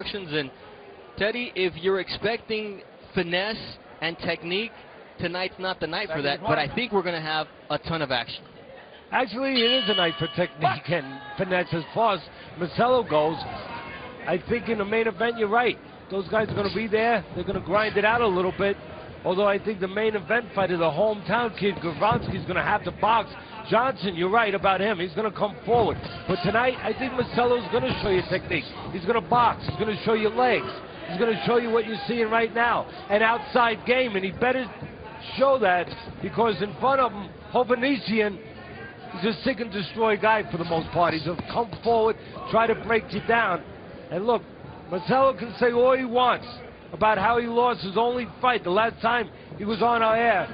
instructions. And Teddy, if you're expecting finesse and technique, tonight's not the night for that, but I think we're going to have a ton of action. Actually, it is a night for technique and finesse as far as Maicelo goes. I think in the main event, you're right. Those guys are going to be there. They're going to grind it out a little bit. Although I think the main event fighter, the hometown kid, Gavronski's going to have to box. Johnson, you're right about him. He's going to come forward. But tonight, I think Maicelo's going to show you technique. He's going to box. He's going to show you legs. He's going to show you what you're seeing right now, an outside game. And he better show that because in front of him, Hovhannisyan, he's a seek and destroy guy for the most part. He's going to come forward, try to break you down. And look, Maicelo can say all he wants about how he lost his only fight the last time he was on our air,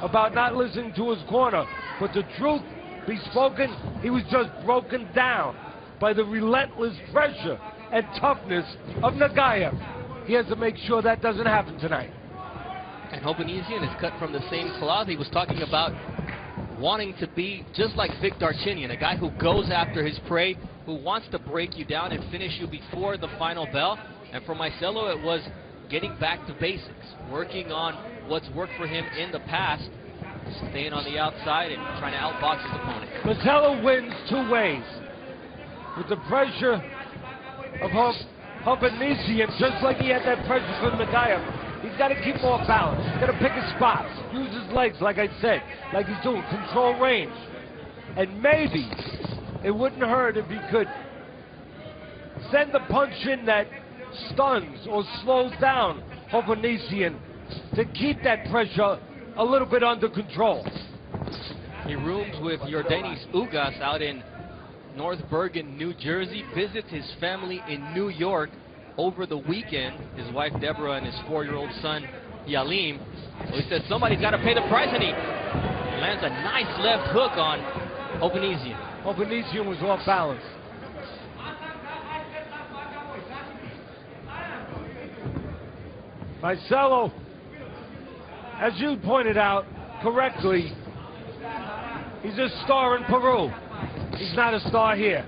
about not listening to his corner. But the truth be spoken, he was just broken down by the relentless pressure and toughness of Nagaev. He has to make sure that doesn't happen tonight. And Hovhannisyan is cut from the same cloth. He was talking about wanting to be just like Vic Darchinyan, a guy who goes after his prey, who wants to break you down and finish you before the final bell. And for Maicelo, it was getting back to basics, working on what's worked for him in the past, staying on the outside and trying to outbox his opponent. Maicelo wins two ways. With the pressure of Hovhannisyan, just like he had that pressure from Nagaev, he's got to keep more balance. He's got to pick his spots, use his legs, like I said, like he's doing, control range. And maybe it wouldn't hurt if he could send the punch in that stuns or slows down Hovhannisyan to keep that pressure a little bit under control. He rooms with Yordanis Ugas out in North Bergen, New Jersey, visits his family in New York over the weekend, his wife Deborah and his 4-year-old son Yalim. So he said somebody's got to pay the price, and he lands a nice left hook on Hovhannisyan. Hovhannisyan was off balance. Maicelo, as you pointed out correctly, he's a star in Peru. He's not a star here.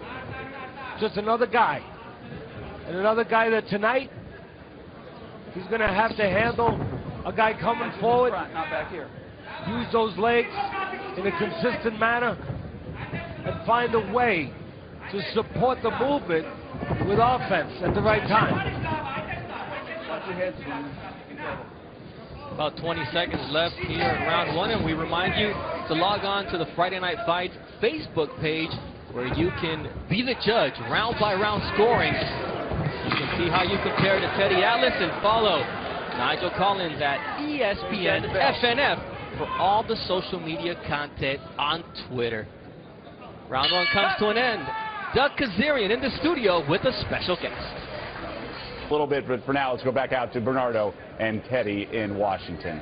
Just another guy. And another guy that tonight, he's going to have to handle a guy coming forward. Not back here. Use those legs in a consistent manner and find a way to support the movement with offense at the right time. About 20 seconds left here in round one, and we remind you to log on to the Friday Night Fights Facebook page where you can be the judge, round by round scoring. You can see how you compare to Teddy Atlas, and follow Nigel Collins at ESPN FNF for all the social media content on Twitter. Round one comes to an end. Doug Kazarian in the studio with a special guest. A little bit, but for now, let's go back out to Bernardo and Teddy in Washington.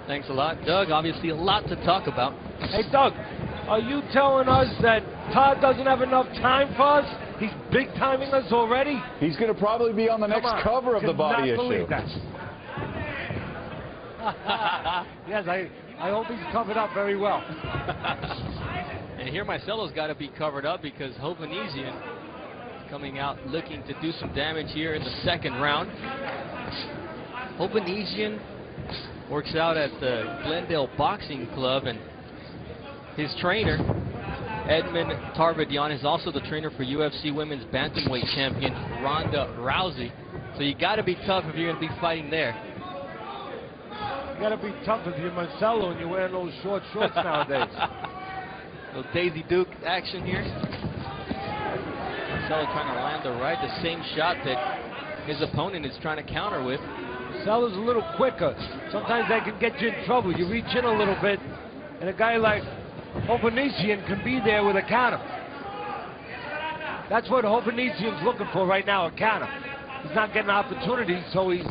Thanks a lot, Doug. Obviously, a lot to talk about. Hey, Doug, are you telling us that Todd doesn't have enough time for us? He's big-timing us already? He's going to probably be on the next cover of the Body Issue. Believe that. Yes, I hope he's covered up very well. And here Maicelo's got to be covered up because Hovhannisyan coming out looking to do some damage here in the second round. Hovhannisyan works out at the Glendale Boxing Club, and his trainer, Edmund Tarvadian, is also the trainer for UFC Women's Bantamweight Champion Ronda Rousey. So you got to be tough if you're going to be fighting there. You got to be tough if you're Maicelo and you're wearing those short shorts nowadays. Little Daisy Duke action here. Maicelo trying to land the right, the same shot that his opponent is trying to counter with. Maicelo's a little quicker. Sometimes that can get you in trouble. You reach in a little bit, and a guy like Hovhannisyan can be there with a counter. That's what Hovhannisyan's looking for right now, a counter. He's not getting opportunities, so he's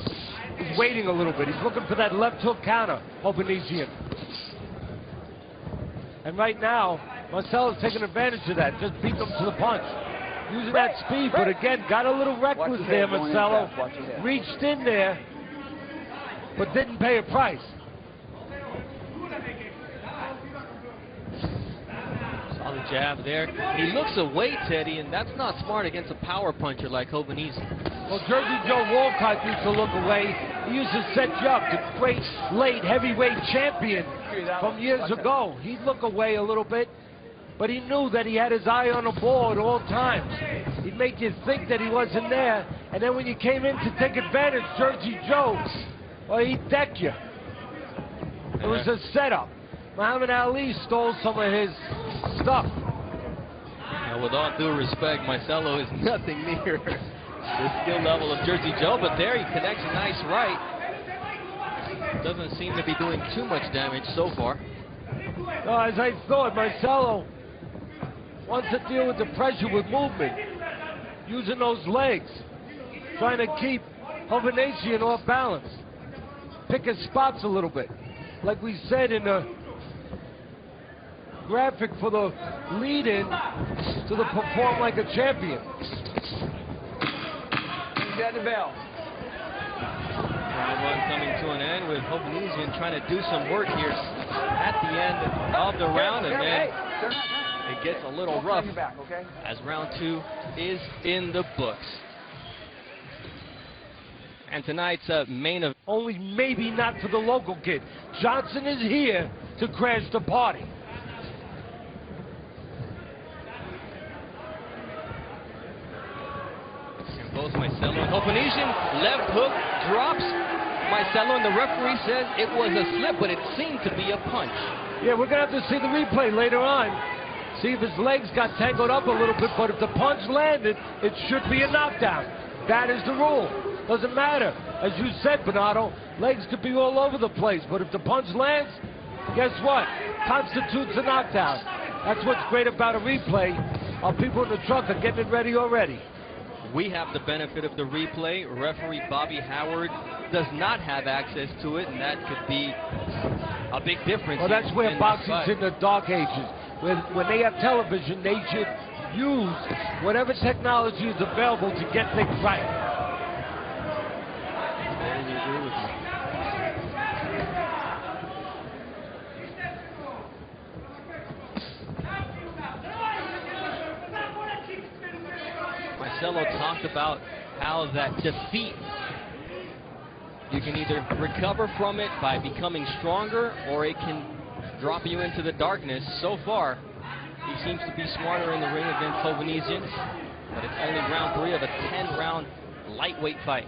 waiting a little bit. He's looking for that left hook counter, Hovhannisyan. And right now, Maicelo's taking advantage of that, just beat him to the punch. Using that speed, but again, got a little reckless there, Maicelo. Reached in there, but didn't pay a price. Saw Strong jab there. He looks away, Teddy, and that's not smart against a power puncher like Hovhannisyan. Well, Jersey Joe Walcott used to look away. He used to set you up. The great late heavyweight champion from years ago. He'd look away a little bit, but he knew that he had his eye on the ball at all times. He'd make you think that he wasn't there, and then when you came in to take advantage, Jersey Joe, well, he'd deck you. It was a setup. Muhammad Ali stole some of his stuff. Now, with all due respect, Maicelo is nothing near the skill level of Jersey Joe, but there he connects a nice right. Doesn't seem to be doing too much damage so far. No, as I thought, Maicelo wants to deal with the pressure with movement, using those legs, trying to keep Hovhannisyan off balance, pick his spots a little bit. Like we said in the graphic for the lead-in to the Perform Like a Champion. Got the bell. Round one coming to an end with Hovhannisyan trying to do some work here at the end of the round, and then it gets a little rough as round two is in the books. And tonight's main event. Only maybe not for the local kid. Johnson is here to crash the party. And both Maicelo and Hovhannisyan, left hook drops Maicelo, and the referee says it was a slip, but it seemed to be a punch. Yeah, we're going to have to see the replay later on. See if his legs got tangled up a little bit, but if the punch landed, it should be a knockdown. That is the rule. Doesn't matter. As you said, Bernardo, legs could be all over the place, but if the punch lands, guess what? Constitutes a knockdown. That's what's great about a replay. Our people in the truck are getting it ready already. We have the benefit of the replay. Referee Bobby Howard does not have access to it, and that could be a big difference. Well, that's where boxing's in the dark ages. When they have television, they should use whatever technology is available to get things right. Maicelo talked about how that defeat, you can either recover from it by becoming stronger, or it can drop you into the darkness. So far, he seems to be smarter in the ring against Hovhannisyan, but it's only round three of a 10-round lightweight fight.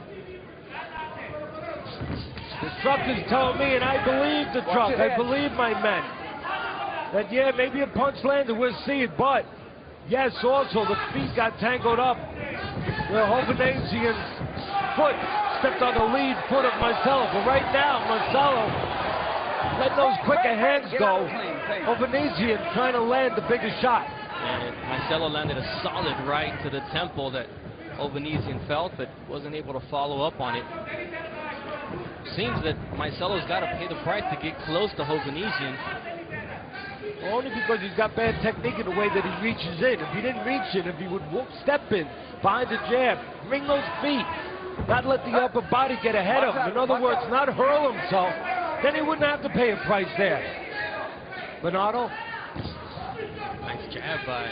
The truck is telling me, and I believe the truck, I believe my men, that yeah, maybe a punch landed, we'll see it, but yes, also the feet got tangled up where Hovhannisyan's foot stepped on the lead foot of Maicelo. But right now, Maicelo let those quicker hands go. Hovhannisyan trying to land the bigger shot. And Maicelo landed a solid right to the temple that Hovhannisyan felt, but wasn't able to follow up on it. Seems that Maicelo's got to pay the price to get close to Hovhannisyan. Only because he's got bad technique in the way that he reaches in. If he didn't reach in, if he would step in behind the jab, bring those feet, not let the upper body get ahead of him. In other words, not hurl himself, then he wouldn't have to pay a price there. Bernardo? Nice jab by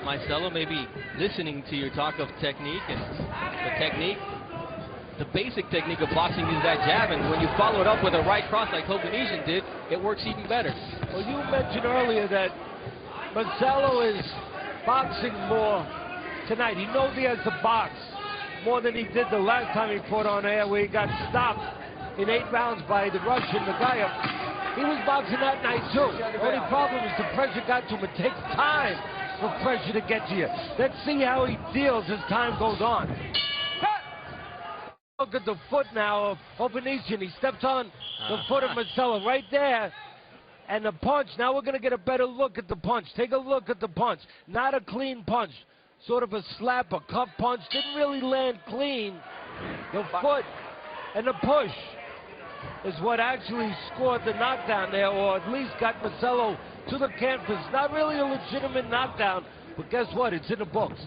Maicelo, maybe listening to your talk of technique, and the technique, the basic technique of boxing is that jab, and when you follow it up with a right cross like Hovhannisyan did, it works even better. Well, you mentioned earlier that Maicelo is boxing more tonight. He knows he has to box more than he did the last time he fought on air, where he got stopped in 8 rounds by the Russian, the guy up. He was boxing that night too. The only problem is the pressure got to him. It takes time for pressure to get to you. Let's see how he deals as time goes on. Look at the foot now of Hovhannisyan. He stepped on the foot of Maicelo right there. And the punch, now we're going to get a better look at the punch. Take a look at the punch. Not a clean punch. Sort of a slap, a cuff punch. Didn't really land clean. The foot and the push is what actually scored the knockdown there, or at least got Maicelo to the canvas. Not really a legitimate knockdown, but guess what? It's in the books.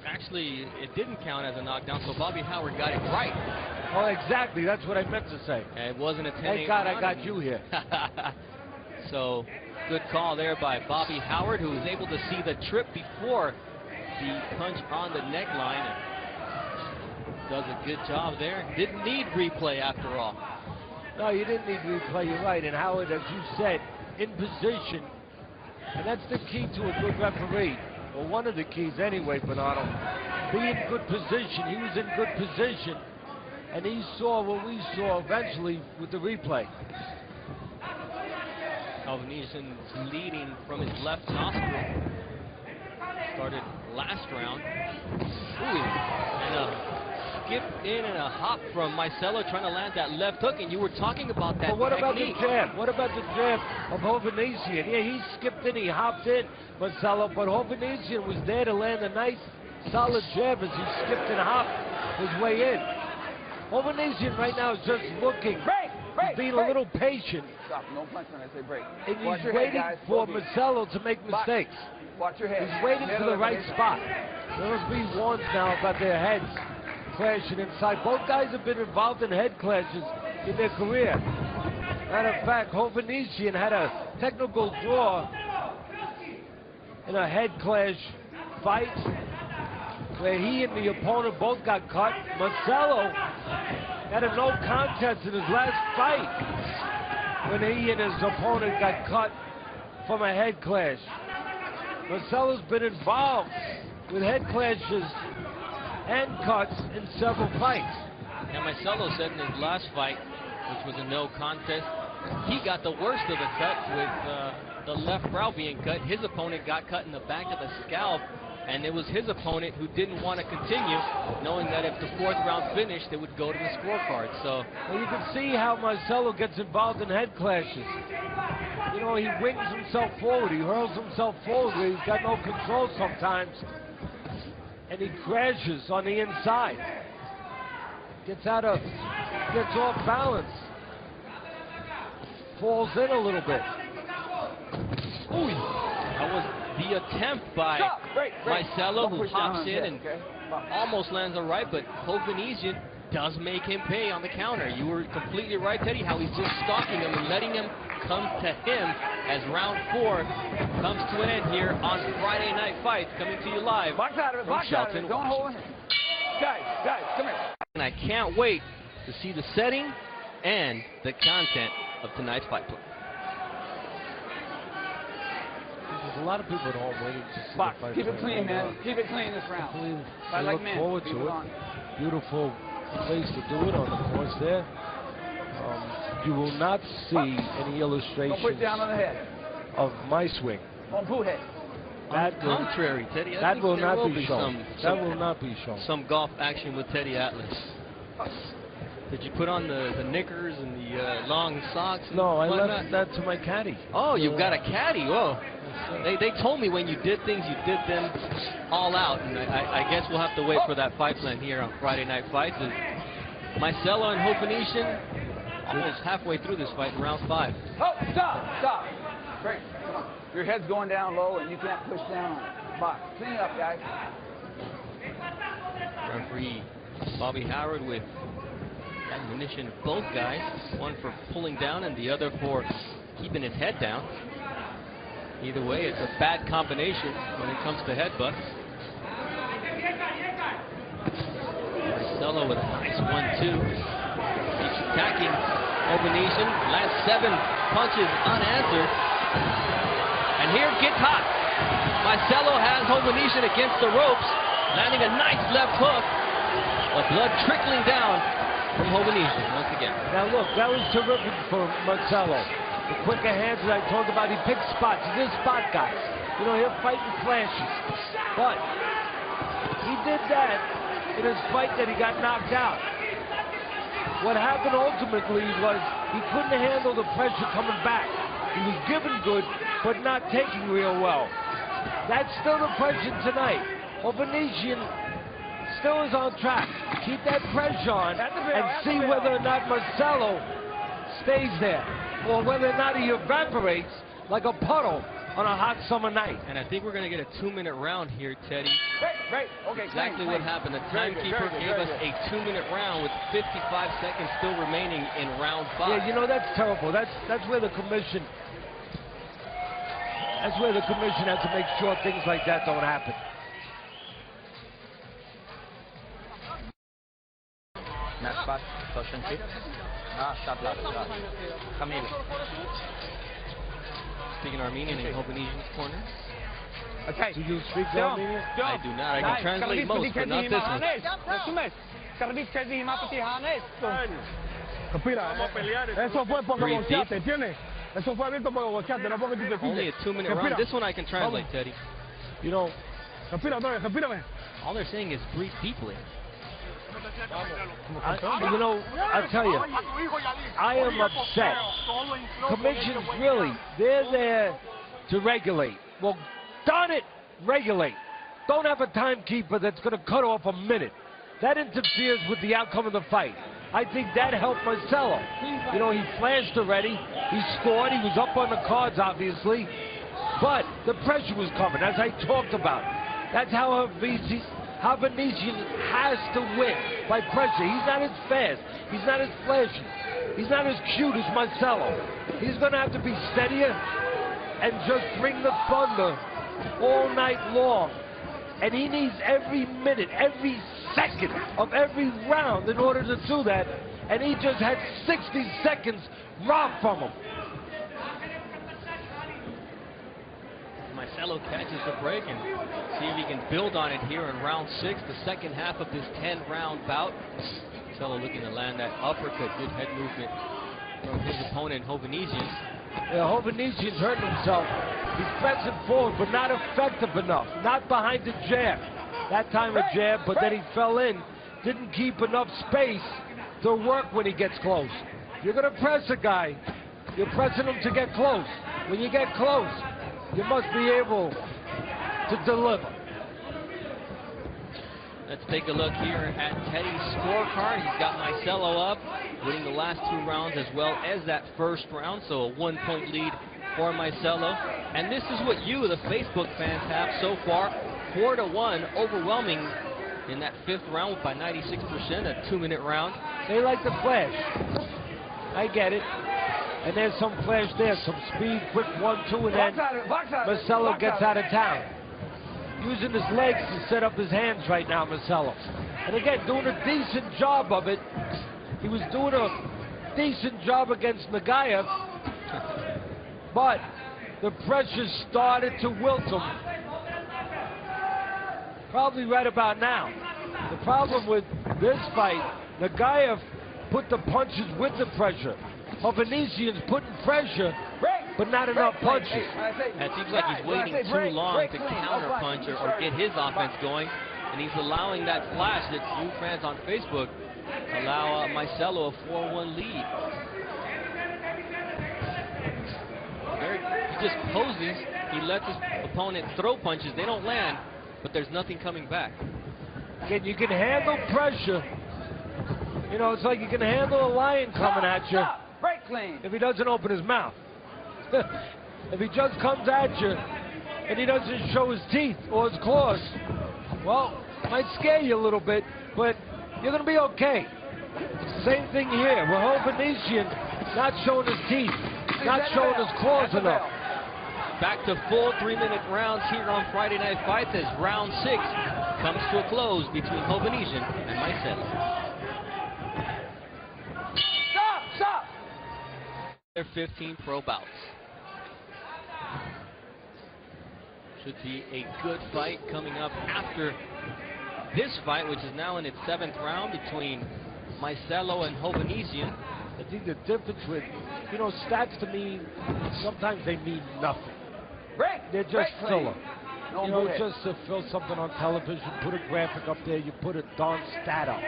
Actually, it didn't count as a knockdown, so Bobby Howard got it right. Oh, exactly. That's what I meant to say. And it wasn't a 10-8 Thank God I got you here. So Good call there by Bobby Howard, who was able to see the trip before the punch on the neckline. And does a good job there. Didn't need replay after all. No, you didn't need replay. You're right. And Howard, as you said, in position. And that's the key to a good referee. Well, one of the keys anyway, Bernardo. Be in good position. He was in good position. And he saw what we saw eventually with the replay. Hovhannisyan leading from his left nostril. Started last round. Ooh, and a skip in and a hop from Maicelo trying to land that left hook. And you were talking about that. But what technique. about the jab? What about the jab of Hovhannisyan? Yeah, he skipped in, he hopped in, Maicelo, but Hovhannisyan was there to land a nice, solid jab as he skipped and hopped his way in. Hovhannisyan right now is just looking, he's being a little patient. Stop, no punch when I say break. And Watch he's your waiting head, guys. for Maicelo to make mistakes. Watch your head. He's waiting for the right spot. There must be warns now about their heads clashing inside. Both guys have been involved in head clashes in their career. Matter of fact, Hovhannisyan had a technical draw in a head clash fight where he and the opponent both got cut. Maicelo had a no contest in his last fight when he and his opponent got cut from a head clash. Maicelo's been involved with head clashes and cuts in several fights. And Maicelo said in his last fight, which was a no contest, he got the worst of the cut with the left brow being cut. His opponent got cut in the back of the scalp, and it was his opponent who didn't want to continue, knowing that if the fourth round finished, it would go to the scorecard. So well, you can see how Maicelo gets involved in head clashes. You know, he wings himself forward, he hurls himself forward where he's got no control sometimes, and he crashes on the inside. Gets off balance. Falls in a little bit. Ooh, that was the attempt by Maicelo, who hops in and almost lands a right, but Hovhannisyan does make him pay on the counter. You were completely right, Teddy, how he's just stalking him and letting him come to him as round 4 comes to an end here on Friday Night Fights, coming to you live Box out of it, box out of it. Don't hold it. Guys, come here. And I can't wait to see the setting and the content of tonight's fight play. There's a lot of people at home waiting to see Box, the fight. keep it clean, man. Keep it clean this round. I look forward to it. Beautiful place to do it on the course there. You will not see any illustrations put it down on the head of my swing. On who head? On the contrary, Teddy, that will not be shown. That will not be shown. Some golf action with Teddy Atlas. Did you put on the knickers and the long socks? And no, I left that to my caddy. Oh, you've got a caddy. Whoa. They told me when you did things, you did them all out. And I guess we'll have to wait for that fight plan here on Friday Night Fights. Maicelo and Hovhannisyan almost halfway through this fight in round 5. Oh, stop. Great. Come on. Your head's going down low and you can't push down on it. Box. Clean it up, guys. Referee Bobby Howard with admonition of both guys. One for pulling down and the other for keeping his head down. Either way, it's a bad combination when it comes to headbutts. Maicelo with a nice 1-2. Keeps attacking Hovhannisyan. Last 7 punches unanswered. And here it gets hot. Maicelo has Hovhannisyan against the ropes, landing a nice left hook. The blood trickling down from Hovhannisyan once again. Now look, that was terrific for Maicelo. The quicker hands that I talked about, he picks spots. He's a spot guy. You know, he'll fight in flashes. But he did that in his fight that he got knocked out. What happened ultimately was he couldn't handle the pressure coming back. He was given good, but not taking real well. That's still the pressure tonight. Hovhannisyan still is on track. Keep that pressure on and see whether or not Maicelo stays there, or whether or not he evaporates like a puddle on a hot summer night. And I think we're going to get a 2-minute round here, Teddy. Great. Okay, exactly what happened. The timekeeper gave us a 2-minute round with 55 seconds still remaining in round 5. Yeah, you know, that's terrible. That's where the commission That's where the commission has to make sure things like that don't happen. Next pass, Social Chip. Stop that. Camilo. Speaking Armenian in Hovhannisyan's corner. Okay. Do you speak Armenian? I do not. I can translate most, but not this one. Eso fue porque boxeaste, ¿entiendes? Eso fue abierto porque boxeaste, no porque tú te Only a 2-minute round. This one I can translate, Teddy. You know, Respira otra vez, respírame. All they're saying is breathe deeply. you know, I'll tell you, I am upset. Commissions, really, they're there to regulate. Well, darn it, regulate. Don't have a timekeeper that's going to cut off a minute. That interferes with the outcome of the fight. I think that helped Maicelo. You know, he flashed already. He scored. He was up on the cards, obviously. But the pressure was coming, as I talked about. That's how Hovhannisyan has to win, by pressure. He's not as fast. He's not as flashy. He's not as cute as Maicelo. He's going to have to be steadier and just bring the thunder all night long. And he needs every minute, every second of every round in order to do that. And he just had 60 seconds robbed from him. Maicelo catches the break and see if he can build on it here in round 6, the second half of this 10-round bout. Maicelo looking to land that uppercut, good head movement from his opponent, Hovhannisyan. Yeah, Hovhannisyan's hurting himself. He's pressing forward, but not effective enough. Not behind the jab. That time a jab, but then he fell in. Didn't keep enough space to work when he gets close. You're going to press a guy. You're pressing him to get close. When you get close, you must be able to deliver. Let's take a look here at Teddy's scorecard. He's got Maicelo up, winning the last 2 rounds as well as that first round, so a 1-point lead for Maicelo. And this is what you, the Facebook fans, have so far. 4-1, overwhelming in that 5th round by 96%, a 2-minute round. They like the flash. I get it. And there's some flash there, some speed, quick 1-2, and then Maicelo gets out of town. Using his legs to set up his hands right now, Maicelo. And again, doing a decent job of it. He was doing a decent job against Nagaev, but the pressure started to wilt him. Probably right about now. The problem with this fight, Nagaev put the punches with the pressure. Hovhannisyan's putting pressure, but not enough punches. It seems like he's waiting too long to counter-punch or get his offense going, and he's allowing that flash that you fans on Facebook allow Maicelo a 4-1 lead. He just poses. He lets his opponent throw punches. They don't land, but there's nothing coming back. Again, you can handle pressure. You know, it's like you can handle a lion coming at you if he doesn't open his mouth. If he just comes at you and he doesn't show his teeth or his claws, well, might scare you a little bit, but you're going to be okay. Same thing here. We're Hovhannisyan not showing his teeth, not showing his claws enough. Back to full 3-minute rounds here on Friday Night Fights as round 6 comes to a close between Hovhannisyan and Maicelo. Stop! Their 15 pro bouts. Should be a good fight coming up after this fight, which is now in its 7th round between Maicelo and Hovhannisyan. I think the difference with, you know, stats to me, sometimes they mean nothing. They're just filler. You know, just to fill something on television, put a graphic up there, you put a darn stat up.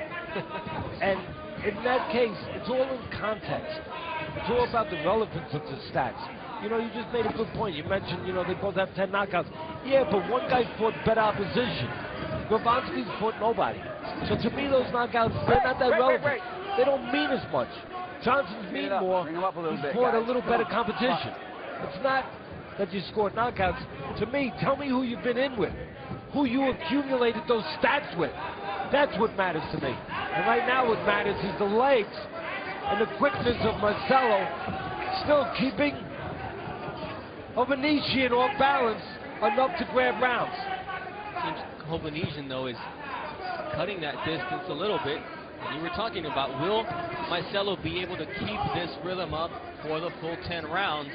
And in that case, it's all in context. It's all about the relevance of the stats. You know, you just made a good point. You mentioned, you know, they both have 10 knockouts. Yeah, but one guy fought better opposition. Gravansky's fought nobody. So to me, those knockouts, they're not that relevant. They don't mean as much. Johnson's mean more. He fought a little better competition. It's not that you scored knockouts. To me, tell me who you've been in with, who you accumulated those stats with. That's what matters to me. And right now what matters is the legs and the quickness of Maicelo still keeping Hovhannisyan off balance enough to grab rounds. Seems Hovhannisyan, though, is cutting that distance a little bit. And you were talking about, will Maicelo be able to keep this rhythm up for the full 10 rounds,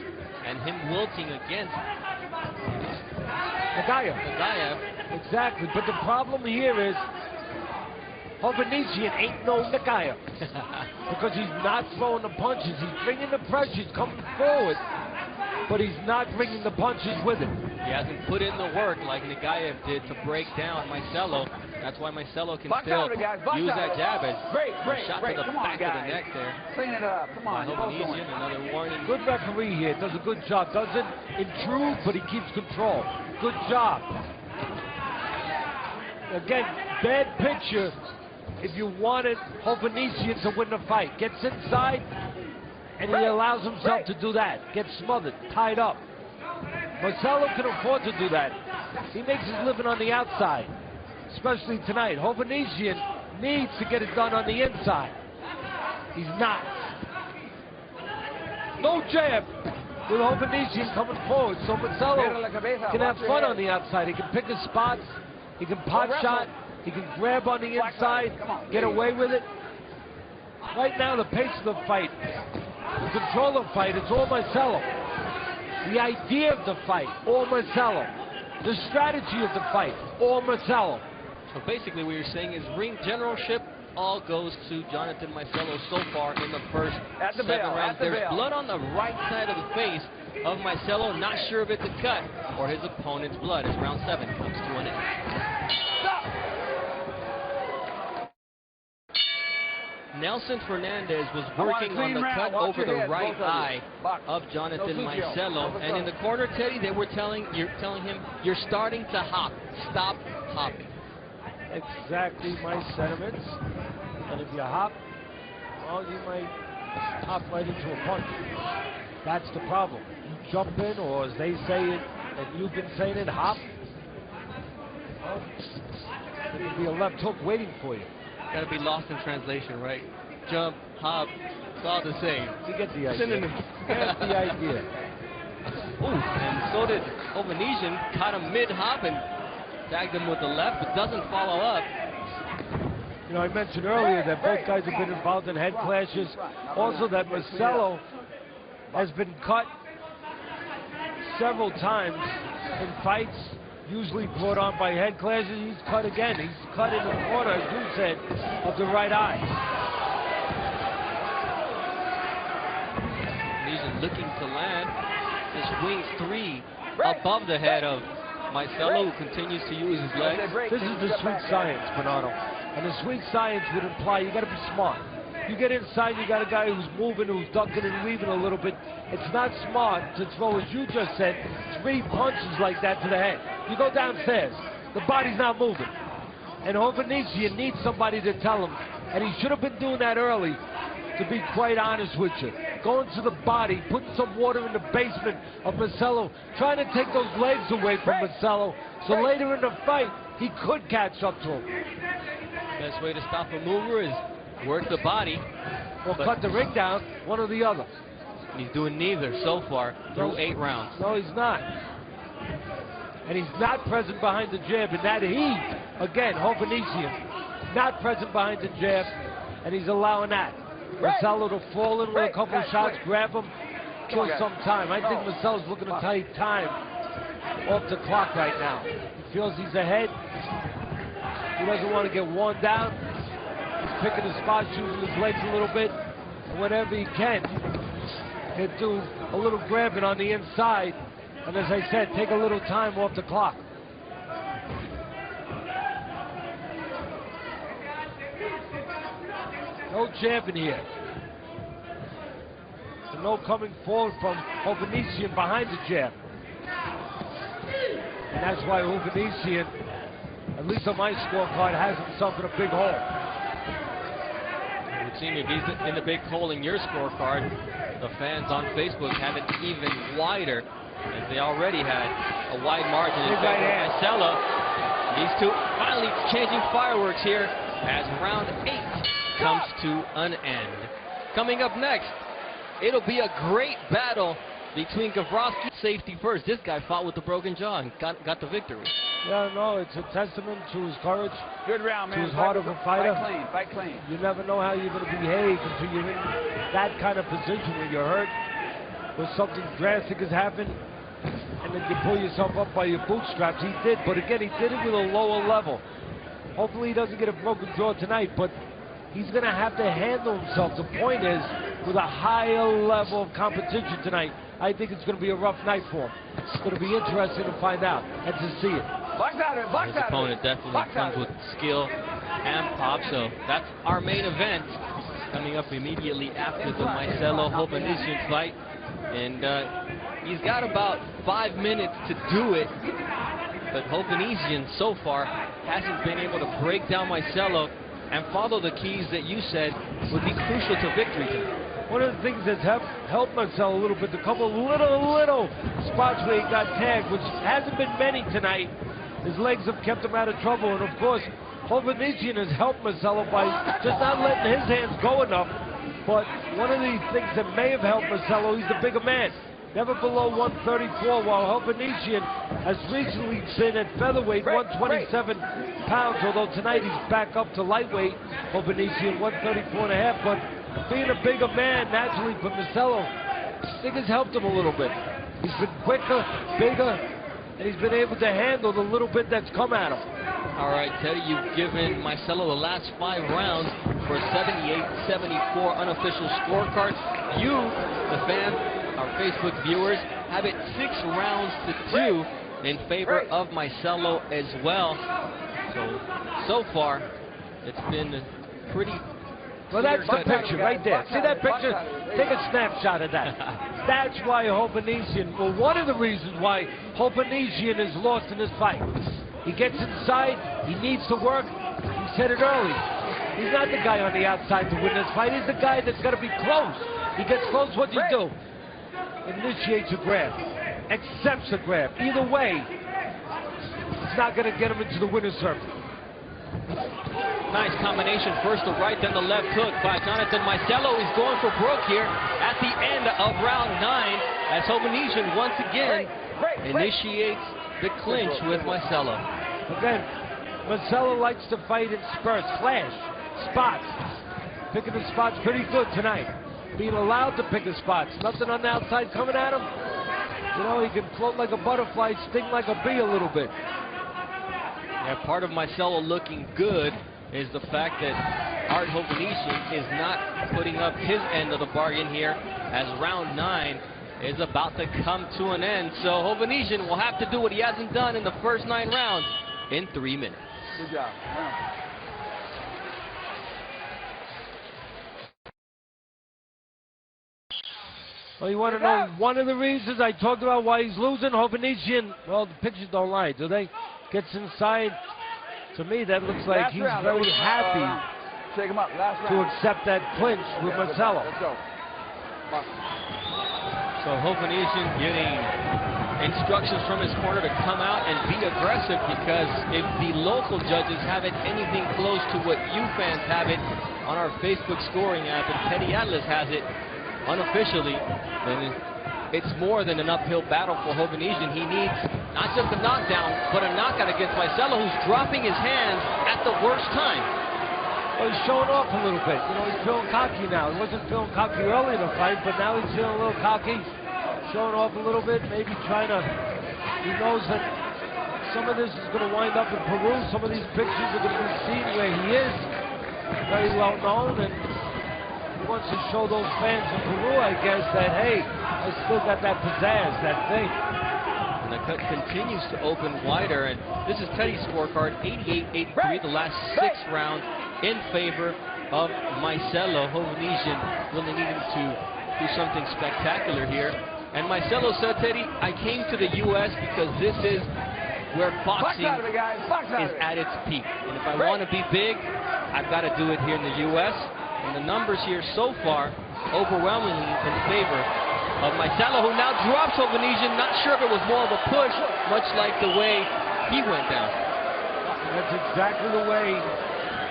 and him wilting against Nagaev. Exactly, but the problem here is Hovhannisyan ain't no Nagaev because he's not throwing the punches. He's bringing the pressure, he's coming forward, but he's not bringing the punches with him. He hasn't put in the work like Nagaev did to break down Maicelo. That's why Maicelo can still use that jab as a shot to the back of the neck there. Clean it up. Come on. Hovhannisyan, another warning. Good referee here, does a good job. Doesn't intrude, but he keeps control. Good job. Again, bad picture if you wanted Hovhannisyan to win the fight. Gets inside, and he allows himself to do that. Gets smothered, tied up. Maicelo can afford to do that. He makes his living on the outside, especially tonight. Hovhannisyan needs to get it done on the inside. He's not. No jab with Hovhannisyan coming forward, so Maicelo can have fun on the outside. He can pick his spots, he can pot shot, he can grab on the inside, get away with it. Right now, the pace of the fight, the control of the fight, it's all Maicelo. The idea of the fight, all Maicelo. The strategy of the fight, all Maicelo. So basically what you're saying is ring generalship all goes to Jonathan Maicelo so far in the first 7 rounds. There's blood on the right side of the face of Maicelo. Not sure if it's a cut or his opponent's blood as round 7 comes to an end. Nelson Fernandez was working on the cut over the right eye of Jonathan Maicelo, and in the corner, Teddy, they were telling him, you're starting to hop. Stop hopping. Exactly my sentiments. And if you hop, well, you might hop right into a punch. That's the problem. You jump in, or as they say it, and you've been saying it, hop. Well, there could be a left hook waiting for you. Got to be lost in translation, right? Jump, hop, it's all the same. You get the idea. Get the idea. Ooh, and so did Hovhannisyan. Caught him mid-hop and tagged him with the left, but doesn't follow up. You know, I mentioned earlier that both guys have been involved in head clashes. Also that Maicelo has been cut several times in fights, usually brought on by head clashes. He's cut again. He's cut in the corner, as you said, of the right eye. He's looking to land. This wings 3 above the head of Maicelo, who continues to use his legs. This is the sweet science, Bernardo. And the sweet science would imply you got to be smart. You get inside, you got a guy who's moving, who's ducking and weaving a little bit. It's not smart to throw, as you just said, 3 punches like that to the head. You go downstairs, the body's not moving. And Hovhannisyan needs somebody to tell him, and he should have been doing that early, to be quite honest with you. Going to the body, putting some water in the basement of Maicelo, trying to take those legs away from Maicelo, so later in the fight, he could catch up to him. Best way to stop a mover is work the body. Or cut the ring down, one or the other. He's doing neither so far through 8 rounds. No, he's not. And he's not present behind the jab. And that heat, again, Hovhannisyan, not present behind the jab, and he's allowing that. Maicelo to fall in with a couple of shots, grab him, kill some time. I think Maicelo's looking to take time off the clock right now. He feels he's ahead. He doesn't want to get worn down. He's picking his spots, using his legs a little bit. And whenever he can, he'll do a little grabbing on the inside. And as I said, take a little time off the clock. No jabbing here. And no coming forward from Hovhannisyan behind the jab. And that's why Hovhannisyan, at least on my scorecard, has himself in a big hole. It would seem if he's in the big hole in your scorecard, the fans on Facebook have it even wider, as they already had a wide margin in favor of Maicelo. These two finally changing fireworks here as round 8 comes to an end. Coming up next, it'll be a great battle between Gavrovsky, safety first. This guy fought with a broken jaw and got the victory. Yeah, no, it's a testament to his courage. Good round, man. To his heart of a fighter. Fight clean, fight clean. You never know how you're going to behave until you're in that kind of position where you're hurt, where something drastic has happened, and then you pull yourself up by your bootstraps. He did, but again, he did it with a lower level. Hopefully he doesn't get a broken jaw tonight, but he's going to have to handle himself. The point is, with a higher level of competition tonight, I think it's going to be a rough night for him. It's going to be interesting to find out and to see it. His opponent definitely comes with skill and pop, so that's our main event coming up immediately after the Maicelo Hovhannisyan fight. And he's got about 5 minutes to do it, but Hovhannisyan so far hasn't been able to break down Maicelo and follow the keys that you said would be crucial to victory tonight. One of the things that's helped Maicelo a little bit, a couple little spots where he got tagged, which hasn't been many tonight. His legs have kept him out of trouble, and of course, Hovhannisyan has helped Maicelo by just not letting his hands go enough. But one of the things that may have helped Maicelo, he's the bigger man. Never below 134, while Hovhannisyan has recently been at featherweight, 127 pounds, although tonight he's back up to lightweight, Hovhannisyan, 134.5. But being a bigger man, naturally, for Maicelo, I think has helped him a little bit. He's been quicker, bigger, and he's been able to handle the little bit that's come at him. All right, Teddy, you've given Maicelo the last 5 rounds for a 78-74 unofficial scorecard. You, the fans, our Facebook viewers, have it 6 rounds to 2 in favor of Maicelo as well. So far, it's been pretty... Well, that's the picture right there. See that picture? Take a snapshot of that. That's why Hovhannisyan, well, one of the reasons why Hovhannisyan is lost in this fight. He gets inside, he needs to work. He said it early. He's not the guy on the outside to win this fight. He's the guy that's got to be close. He gets close, what do you do? Initiates a grab, accepts a grab. Either way, it's not going to get him into the winner's circle. Nice combination, first the right, then the left hook by Jonathan Maicelo. He's going for broke here at the end of round 9 as Hovhannisyan once again initiates the clinch with Maicelo. Again, Maicelo likes to fight in spurts, flash, spots. Picking the spots pretty good tonight. Being allowed to pick his spots. Nothing on the outside coming at him. You know, he can float like a butterfly, sting like a bee a little bit. Yeah, part of Maicelo looking good is the fact that Art Hovhannisyan is not putting up his end of the bargain here as round 9 is about to come to an end. So Hovhannisyan will have to do what he hasn't done in the first 9 rounds in 3 minutes. Good job. Yeah. Well, you want to know one of the reasons I talked about why he's losing? Hovhannisyan, well, the pictures don't lie, do they? Gets inside. To me, that looks like he's very happy Shake him up. Last round. to accept that clinch with Maicelo. Let's go. So Hovhannisyan getting instructions from his corner to come out and be aggressive, because if the local judges have it anything close to what you fans have it on our Facebook scoring app, and Teddy Atlas has it unofficially, then it's more than an uphill battle for Hovhannisyan. He needs not just a knockdown, but a knockout against Maicelo, who's dropping his hands at the worst time. Well, he's showing off a little bit. You know, he's feeling cocky now. He wasn't feeling cocky early in the fight, but now he's feeling a little cocky, showing off a little bit, maybe trying to... He knows that some of this is going to wind up in Peru. Some of these pictures are going to be seen where he is. Very well known, and he wants to show those fans in Peru, I guess, that, hey, I still got that pizzazz, that thing. And the cut continues to open wider, and this is Teddy's scorecard, 88-83, the last 6 rounds in favor of Maicelo. Hovhannisyan really needing to do something spectacular here. And Maicelo said, Teddy, I came to the U.S. because this is where boxing is at its peak. And if I want to be big, I've got to do it here in the U.S. And the numbers here so far, overwhelmingly in favor of Maicelo, who now drops Hovhannisyan. Not sure if it was more of a push, much like the way he went down. That's exactly the way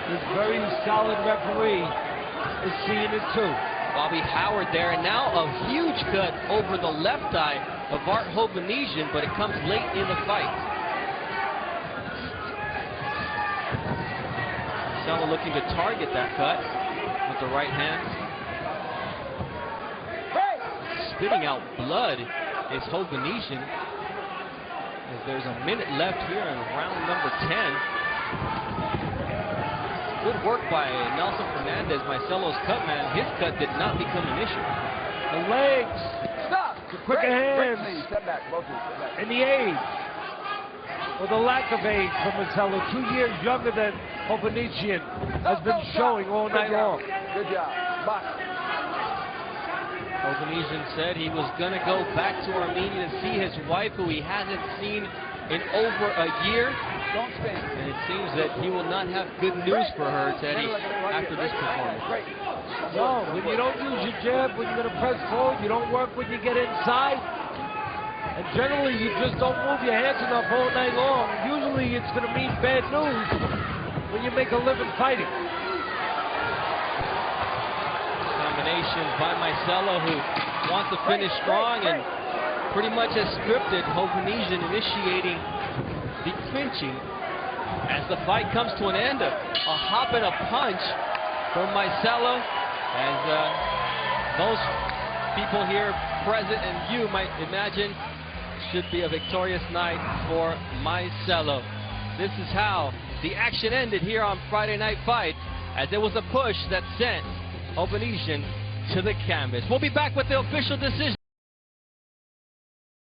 this very solid referee is seeing it too. Bobby Howard there, and now a huge cut over the left eye of Hovhannisyan, but it comes late in the fight. Maicelo looking to target that cut with the right hand. Spitting out blood is Hovhannisyan, as there's a minute left here in round number 10. Good work by Nelson Fernandez, Maicelo's cut man. His cut did not become an issue. The legs. Stop. The quicker hands. Step back, both of you. Step back. And the age. Or the lack of age for Maicelo. 2 years younger than Hovhannisyan has been showing all night long. Good job. Box. Hovhannisyan said he was going to go back to Armenia to see his wife, who he hasn't seen in over a year. Don't spin. And it seems that he will not have good news for her, Teddy, after this performance. No, when you don't use your jab, when you're going to press forward, you don't work when you get inside. And generally, you just don't move your hands enough all night long. Usually, it's going to mean bad news when you make a living fighting. Combination by Maicelo, who wants to finish strong and pretty much has scripted Hovhannisyan initiating the clinching. As the fight comes to an end, a hop and a punch from Maicelo, as most people here present and you might imagine should be a victorious night for Maicelo. This is how the action ended here on Friday Night Fight, as there was a push that sent Hovhannisyan to the canvas. We'll be back with the official decision.